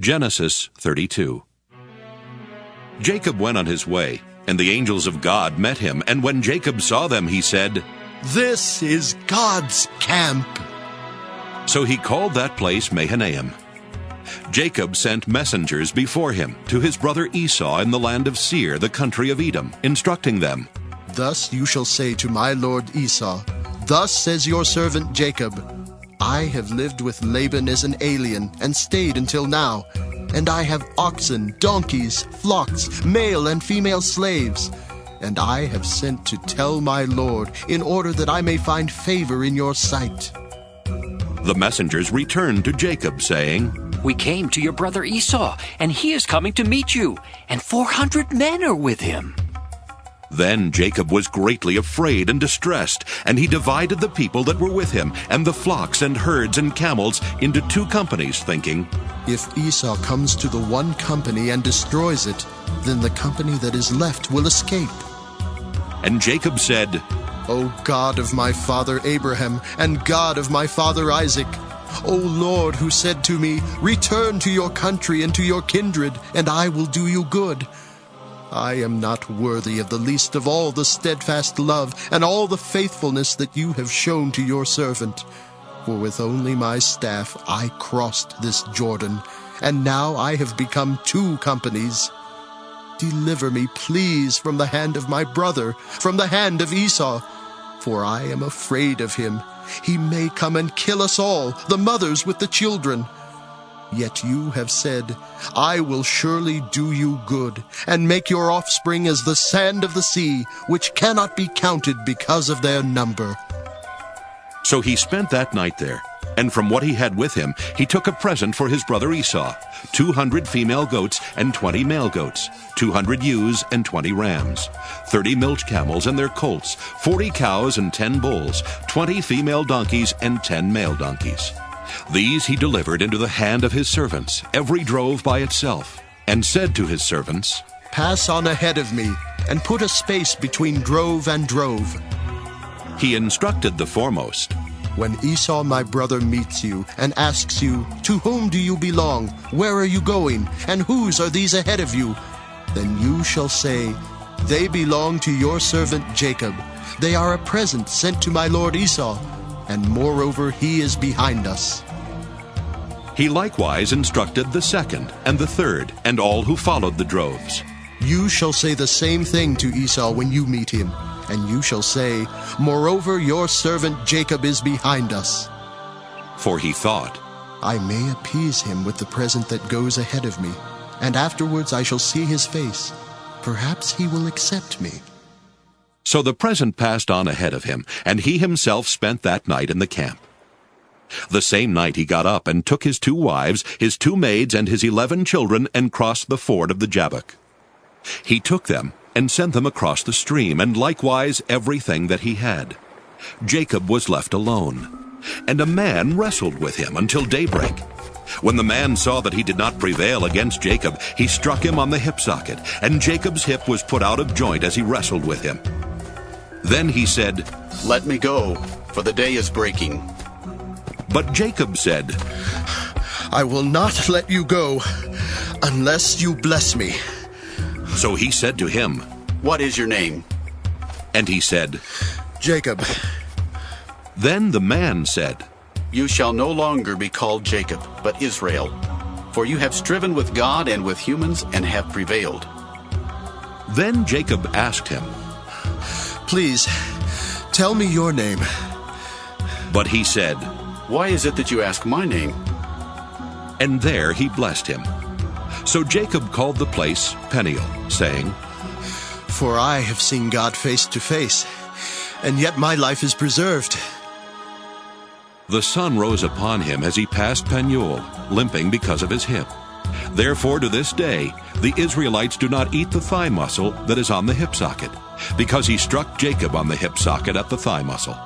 Genesis 32. Jacob went on his way, and the angels of God met him, and when Jacob saw them, he said, "This is God's camp." So he called that place Mahanaim. Jacob sent messengers before him to his brother Esau in the land of Seir, the country of Edom, instructing them, "Thus you shall say to my lord Esau, Thus says your servant Jacob, I have lived with Laban as an alien and stayed until now, and I have oxen, donkeys, flocks, male and female slaves, and I have sent to tell my lord in order that I may find favor in your sight." The messengers returned to Jacob, saying, "We came to your brother Esau, and he is coming to meet you, and 400 men are with him." Then Jacob was greatly afraid and distressed, and he divided the people that were with him, and the flocks and herds and camels, into 2 companies, thinking, "If Esau comes to the one company and destroys it, then the company that is left will escape." And Jacob said, "O God of my father Abraham, and God of my father Isaac, O Lord, who said to me, Return to your country and to your kindred, and I will do you good. I am not worthy of the least of all the steadfast love and all the faithfulness that you have shown to your servant. For with only my staff I crossed this Jordan, and now I have become 2 companies. Deliver me, please, from the hand of my brother, from the hand of Esau, for I am afraid of him. He may come and kill us all, the mothers with the children. Yet you have said, I will surely do you good, and make your offspring as the sand of the sea, which cannot be counted because of their number." So he spent that night there, and from what he had with him, he took a present for his brother Esau, 200 female goats and 20 male goats, 200 ewes and 20 rams, 30 milch camels and their colts, 40 cows and 10 bulls, 20 female donkeys and 10 male donkeys. These he delivered into the hand of his servants, every drove by itself, and said to his servants, "Pass on ahead of me, and put a space between drove and drove." He instructed the foremost, "When Esau my brother meets you and asks you, To whom do you belong? Where are you going? And whose are these ahead of you? Then you shall say, They belong to your servant Jacob. They are a present sent to my lord Esau, and moreover he is behind us." He likewise instructed the second and the third, and all who followed the droves. "You shall say the same thing to Esau when you meet him, and you shall say, Moreover your servant Jacob is behind us." For he thought, "I may appease him with the present that goes ahead of me, and afterwards I shall see his face. Perhaps he will accept me." So the present passed on ahead of him, and he himself spent that night in the camp. The same night he got up and took his 2 wives, his 2 maids, and his 11 children, and crossed the ford of the Jabbok. He took them and sent them across the stream, and likewise everything that he had. Jacob was left alone, and a man wrestled with him until daybreak. When the man saw that he did not prevail against Jacob, he struck him on the hip socket, and Jacob's hip was put out of joint as he wrestled with him. Then he said, "Let me go, for the day is breaking." But Jacob said, "I will not let you go unless you bless me." So he said to him, "What is your name?" And he said, "Jacob." Then the man said, "You shall no longer be called Jacob, but Israel, for you have striven with God and with humans and have prevailed." Then Jacob asked him, "Please, tell me your name." But he said, "Why is it that you ask my name?" And there he blessed him. So Jacob called the place Peniel, saying, "For I have seen God face to face, and yet my life is preserved." The sun rose upon him as he passed Peniel, limping because of his hip. Therefore to this day the Israelites do not eat the thigh muscle that is on the hip socket, because he struck Jacob on the hip socket at the thigh muscle.